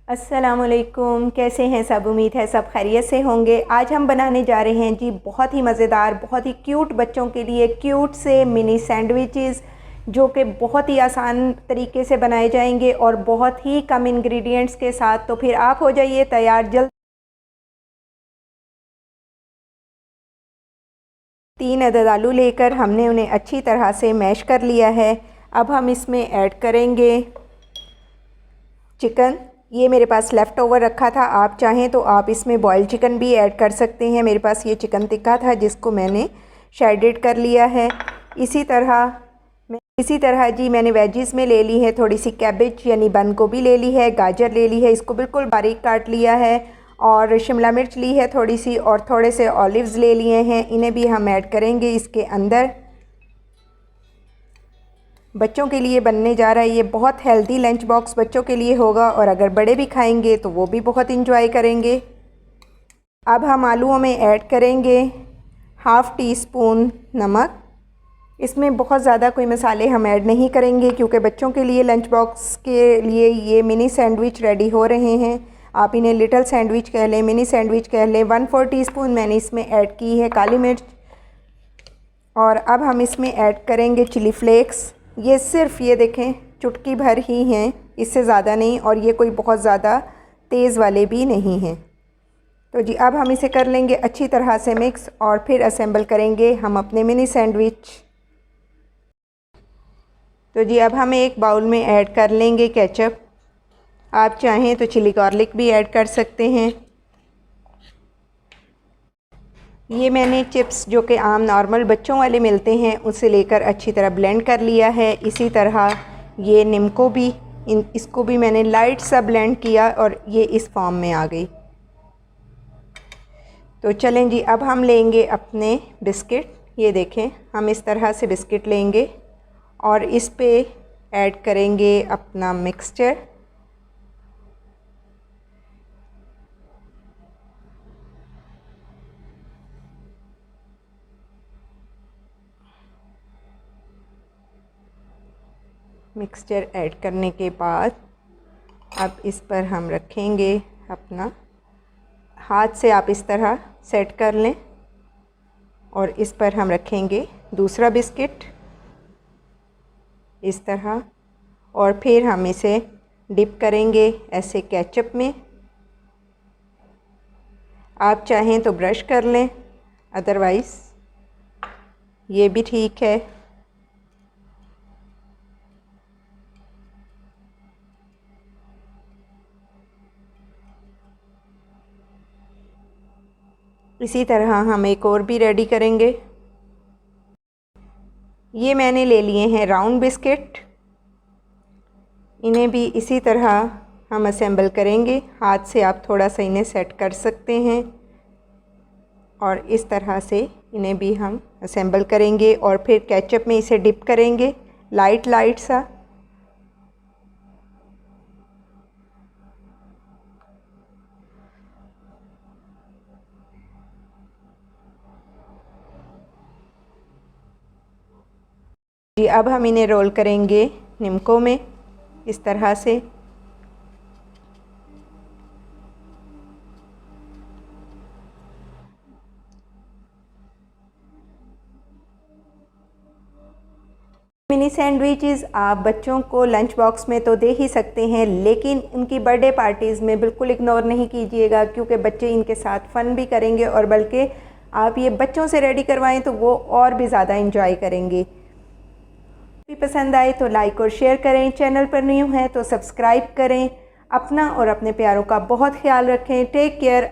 अस्सलामुअलैकुम, कैसे हैं सब। उम्मीद है सब खैरियत से होंगे। आज हम बनाने जा रहे हैं जी बहुत ही मज़ेदार, बहुत ही क्यूट बच्चों के लिए क्यूट से मिनी सैंडविचेस, जो कि बहुत ही आसान तरीके से बनाए जाएंगे और बहुत ही कम इंग्रेडिएंट्स के साथ। तो फिर आप हो जाइए तैयार जल्द। 3 अदद आलू लेकर हमने उन्हें अच्छी तरह से मैश कर लिया है। अब हम इसमें ऐड करेंगे चिकन। ये मेरे पास लेफ़्ट ओवर रखा था, आप चाहें तो आप इसमें बॉयल चिकन भी ऐड कर सकते हैं। मेरे पास ये चिकन टिक्का था जिसको मैंने शेडेड कर लिया है। इसी तरह जी मैंने वेजिस में ले ली है थोड़ी सी कैबेज यानी बंद गोभी ले ली है, गाजर ले ली है, इसको बिल्कुल बारीक काट लिया है, और शिमला मिर्च ली है थोड़ी सी, और थोड़े से ऑलिव्स ले लिए हैं। इन्हें भी हम ऐड करेंगे इसके अंदर। बच्चों के लिए बनने जा रहा है ये बहुत हेल्दी लंच बॉक्स बच्चों के लिए होगा, और अगर बड़े भी खाएंगे तो वो भी बहुत इंजॉय करेंगे। अब हम आलूओं में ऐड करेंगे हाफ़ टी स्पून नमक। इसमें बहुत ज़्यादा कोई मसाले हम ऐड नहीं करेंगे क्योंकि बच्चों के लिए लंच बॉक्स के लिए ये मिनी सैंडविच रेडी हो रहे हैं। आप इन्हें लिटिल सैंडविच कह लें, मिनी सैंडविच कह लें। 1/4 टीस्पून मैंने इसमें ऐड की है काली मिर्च, और अब हम इसमें ऐड करेंगे चिली फ्लेक्स। ये सिर्फ ये देखें चुटकी भर ही हैं, इससे ज़्यादा नहीं, और ये कोई बहुत ज़्यादा तेज़ वाले भी नहीं हैं। तो जी अब हम इसे कर लेंगे अच्छी तरह से मिक्स, और फिर असेंबल करेंगे हम अपने मिनी सैंडविच। तो जी अब हम एक बाउल में ऐड कर लेंगे केचप। आप चाहें तो चिली गार्लिक भी ऐड कर सकते हैं। ये मैंने चिप्स जो कि आम नॉर्मल बच्चों वाले मिलते हैं उससे लेकर अच्छी तरह ब्लेंड कर लिया है। इसी तरह ये निम्को भी, इसको भी मैंने लाइट सा ब्लेंड किया और ये इस फॉर्म में आ गई। तो चलें जी अब हम लेंगे अपने बिस्किट। ये देखें हम इस तरह से बिस्किट लेंगे और इस पे ऐड करेंगे अपना मिक्सचर। मिक्सचर ऐड करने के बाद अब इस पर हम रखेंगे अपना, हाथ से आप इस तरह सेट कर लें, और इस पर हम रखेंगे दूसरा बिस्किट इस तरह, और फिर हम इसे डिप करेंगे ऐसे केचप में। आप चाहें तो ब्रश कर लें, अदरवाइज़ ये भी ठीक है। इसी तरह हम एक और भी रेडी करेंगे। ये मैंने ले लिए हैं राउंड बिस्किट, इन्हें भी इसी तरह हम असेंबल करेंगे। हाथ से आप थोड़ा सा इन्हें सेट कर सकते हैं, और इस तरह से इन्हें भी हम असेंबल करेंगे, और फिर केचप में इसे डिप करेंगे लाइट लाइट सा। जी अब हम इन्हें रोल करेंगे निम्को में इस तरह से। मिनी सैंडविचेस आप बच्चों को लंच बॉक्स में तो दे ही सकते हैं, लेकिन उनकी बर्थडे पार्टीज़ में बिल्कुल इग्नोर नहीं कीजिएगा क्योंकि बच्चे इनके साथ फ़न भी करेंगे, और बल्कि आप ये बच्चों से रेडी करवाएं तो वो और भी ज़्यादा इंजॉय करेंगे। भी पसंद आए तो लाइक और शेयर करें, चैनल पर न्यू हैं तो सब्सक्राइब करें। अपना और अपने प्यारों का बहुत ख्याल रखें। Take care.